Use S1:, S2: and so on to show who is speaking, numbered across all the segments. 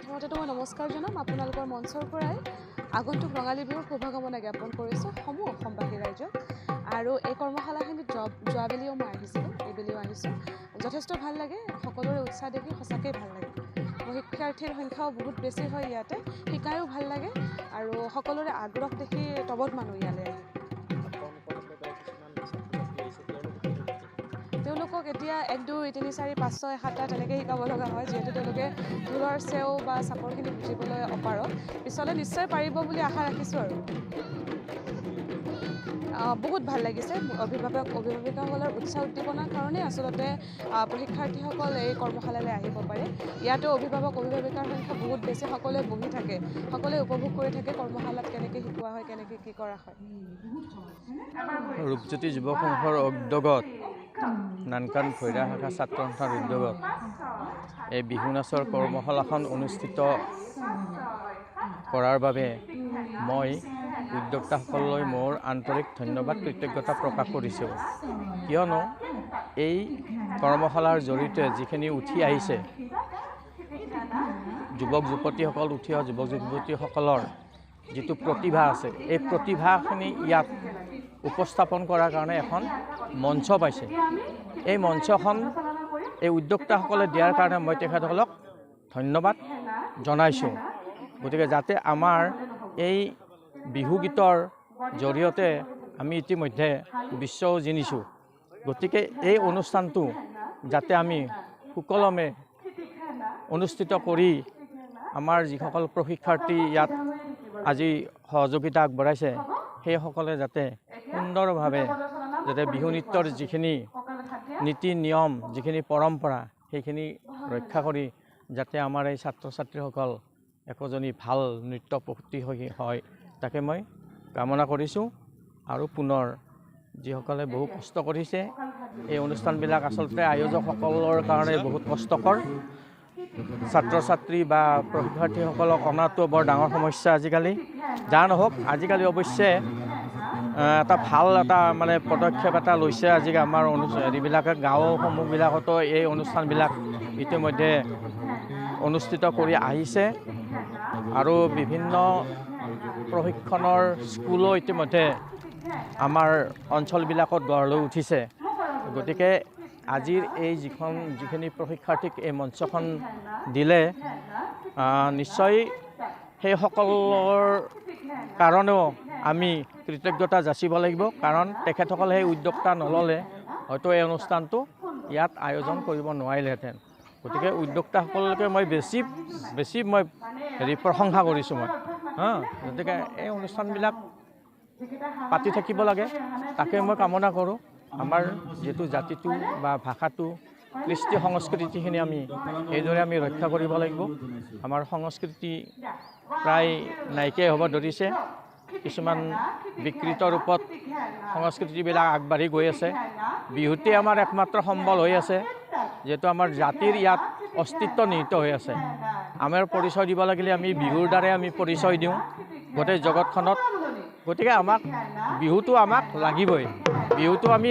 S1: প্ৰথমতে মই নমস্কাৰ জনাম আপোনালোকৰ মঞ্চৰ পৰাই আগন্তুক ৰঙালী বিহুৰ শুভকামনা জ্ঞাপন কৰিছোঁ সমূহ অসমবাসী ৰাইজক। আৰু এই কৰ্মশালাখিনিত যোৱাবেলিও মই আহিছিলোঁ, এইবেলিও আহিছোঁ। যথেষ্ট ভাল লাগে, সকলোৰে উৎসাহ দেখি সঁচাকৈ ভাল লাগে। শিক্ষাৰ্থীৰ সংখ্যাও বহুত বেছি হয় ইয়াতে, শিকায়ো ভাল লাগে আৰু সকলোৰে আগ্ৰহ দেখি তবত মানুহ ইয়ালৈ আহে। তেওঁলোকক এতিয়া 1, 2, 3, 4, 5, 6, 7 তেনেকৈ শিকাব লগা হয়, যিহেতু তেওঁলোকে ঢোলৰ চেও বা চাপৰখিনি বুজিবলৈ অপাৰগ। পিছলৈ নিশ্চয় পাৰিব বুলি আশা ৰাখিছোঁ আৰু। বহুত ভাল লাগিছে। অভিভাৱিকাসকলৰ উৎসাহ উদ্দীপনাৰ কাৰণেই আচলতে শিক্ষাৰ্থীসকল এই কৰ্মশালালৈ আহিব পাৰে। ইয়াতো অভিভাৱিকাৰ সংখ্যা বহুত বেছি, সকলোৱে বহি থাকে, সকলোৱে উপভোগ কৰি থাকে কৰ্মশালাত কেনেকৈ শিকোৱা হয়, কেনেকৈ কি কৰা হয়।
S2: ৰূপজ্যোতি যুৱ সংঘৰ উদ্যোগত নানকান ভৈৰা শাখা ছাত্ৰ সন্থাৰ উদ্যোগত এই বিহু নাচৰ কৰ্মশালাখন অনুষ্ঠিত কৰাৰ বাবে মই উদ্যোক্তাসকললৈ মোৰ আন্তৰিক ধন্যবাদ কৃতজ্ঞতা প্ৰকাশ কৰিছোঁ। কিয়নো এই কৰ্মশালাৰ জৰিয়তে যিখিনি উঠি আহিছে যুৱক যুৱতীসকল, উঠি অহা যুৱক যুৱতীসকলৰ যিটো প্ৰতিভা আছে, এই প্ৰতিভাখিনি ইয়াত উপস্থাপন কৰাৰ কাৰণে এখন মঞ্চ পাইছে। এই মঞ্চখন এই উদ্যোক্তাসকলে দিয়াৰ কাৰণে মই তেখেতসকলক ধন্যবাদ জনাইছোঁ। গতিকে যাতে আমাৰ এই বিহু গীতৰ জৰিয়তে আমি ইতিমধ্যে বিশ্বও জিনিছোঁ, গতিকে এই অনুষ্ঠানটো যাতে আমি সুকলমে অনুষ্ঠিত কৰি আমাৰ যিসকল প্ৰশিক্ষাৰ্থী ইয়াত আজি সহযোগিতা আগবঢ়াইছে, সেইসকলে যাতে সুন্দৰভাৱে যাতে বিহু নৃত্যৰ যিখিনি নীতি নিয়ম, যিখিনি পৰম্পৰা, সেইখিনি ৰক্ষা কৰি যাতে আমাৰ এই ছাত্ৰ ছাত্ৰীসকল একোজনী ভাল নৃত্য প্ৰশিক্ষিত হয়, তাকে মই কামনা কৰিছোঁ। আৰু পুনৰ যিসকলে বহু কষ্ট কৰিছে, এই অনুষ্ঠানবিলাক আচলতে আয়োজকসকলৰ কাৰণে বহুত কষ্টকৰ। ছাত্ৰ ছাত্ৰী বা প্ৰশিক্ষাৰ্থীসকলক অনাটো বৰ ডাঙৰ সমস্যা আজিকালি। যা নহওক, আজিকালি অৱশ্যে এটা ভাল মানে পদক্ষেপ এটা লৈছে। আজিকালি আমাৰ হেৰিবিলাকে গাঁওসমূহবিলাকতো এই অনুষ্ঠানবিলাক ইতিমধ্যে অনুষ্ঠিত কৰি আহিছে আৰু বিভিন্ন প্ৰশিক্ষণৰ স্কুলো ইতিমধ্যে আমাৰ অঞ্চলবিলাকত গঢ় লৈ উঠিছে। গতিকে আজিৰ এই যিখিনি প্ৰশিক্ষাৰ্থীক এই মঞ্চখন দিলে, নিশ্চয় সেইসকলৰ কাৰণেও আমি কৃতজ্ঞতা যাচিব লাগিব। কাৰণ তেখেতসকলে সেই উদ্যোক্তা নল'লে হয়তো এই অনুষ্ঠানটো ইয়াত আয়োজন কৰিব নোৱাৰিলেহেঁতেন। গতিকে উদ্যোক্তাসকলকে মই বেছি মই প্ৰশংসা কৰিছোঁ মই। গতিকে এই অনুষ্ঠানবিলাক পাতি থাকিব লাগে, তাকে মই কামনা কৰোঁ। আমাৰ যিটো জাতিটো বা ভাষাটো, কৃষ্টি সংস্কৃতিখিনি আমি এইদৰে আমি ৰক্ষা কৰিব লাগিব। আমাৰ সংস্কৃতি প্ৰায় নাইকিয়াই হ'ব ধৰিছে। কিছুমান বিকৃত ৰূপত সংস্কৃতিবিলাক আগবাঢ়ি গৈ আছে। বিহুতেই আমাৰ একমাত্ৰ সম্বল হৈ আছে, যিহেতু আমাৰ জাতিৰ ইয়াত অস্তিত্ব নিহিত হৈ আছে। আমাৰ পৰিচয় দিব লাগিলে আমি বিহুৰ দ্বাৰাই আমি পৰিচয় দিওঁ গোটেই জগতখনত। গতিকে বিহুটো আমাক লাগিবই। বিহুটো আমি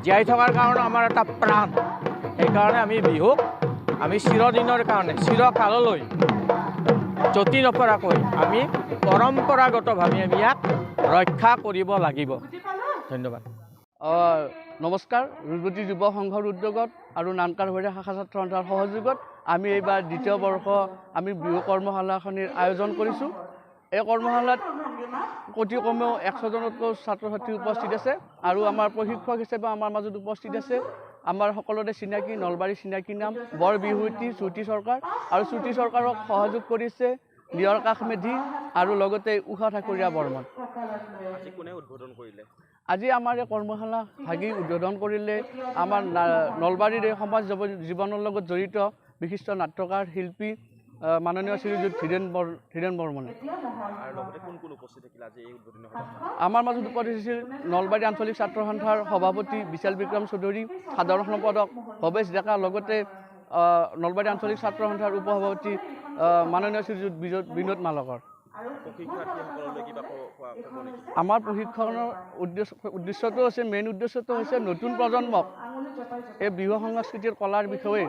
S2: জীয়াই থকাৰ কাৰণে আমাৰ এটা প্ৰাণ। সেইকাৰণে আমি বিহুক আমি চিৰদিনৰ কাৰণে, চিৰকাললৈ যতি নপৰাকৈ আমি পৰম্পৰাগতভাৱে আমি ইয়াক ৰক্ষা কৰিব লাগিব। ধন্যবাদ।
S3: নমস্কাৰ। ৰূপজ্যোতি যুৱ সংঘৰ উদ্যোগত আৰু নানকান ভৈৰা শাখা ছাত্ৰ সন্থাৰ সহযোগত আমি এইবাৰ দ্বিতীয় বৰ্ষ আমি বিহু কৰ্মশালাখনিৰ আয়োজন কৰিছোঁ। এই কৰ্মশালাত অতি কমেও 100জনতকৈ ছাত্ৰ ছাত্ৰী উপস্থিত আছে আৰু আমাৰ প্ৰশিক্ষক হিচাপে আমাৰ মাজত উপস্থিত আছে আমাৰ সকলোৰে চিনাকি নলবাৰীৰ চিনাকি নাম বৰবিহুৱতী শ্ৰুতি চৰকাৰ। আৰু শ্ৰুতি চৰকাৰক সহযোগ কৰিছে নিয়ৰ কাষ মেধি আৰু লগতে উষা ঠাকুৰীয়া বৰ্মন। আজি আমাৰ এই কৰ্মশালা ভাগি উদ্বোধন কৰিলে আমাৰ নলবাৰীৰ এই সমাজ জীৱনৰ লগত জড়িত বিশিষ্ট নাট্যকাৰ শিল্পী মাননীয় শ্ৰীযুত ধীৰেন বৰ্মনে। আমাৰ মাজত উপস্থিত আছিল নলবাৰী আঞ্চলিক ছাত্ৰ সন্থাৰ সভাপতি বিশাল বিক্ৰম চৌধুৰী, সাধাৰণ সম্পাদক ভৱেশ ডেকা, লগতে নলবাৰী আঞ্চলিক ছাত্ৰ সন্থাৰ উপসভাপতি মাননীয় শ্ৰীযুত বিনোদ মালকৰ। আমাৰ প্ৰশিক্ষণৰ উদ্দেশ্যটো হৈছে, মেইন উদ্দেশ্যটো হৈছে নতুন প্ৰজন্মক এই বিহু সংস্কৃতিৰ কলাৰ বিষয়ে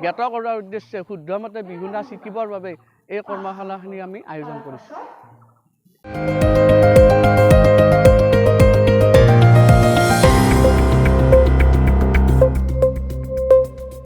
S3: জ্ঞাত কৰাৰ উদ্দেশ্যে শুদ্ধমতে বিহু নাচ শিকিবৰ বাবে এই কৰ্মশালাখিনি আমি আয়োজন কৰিছোঁ।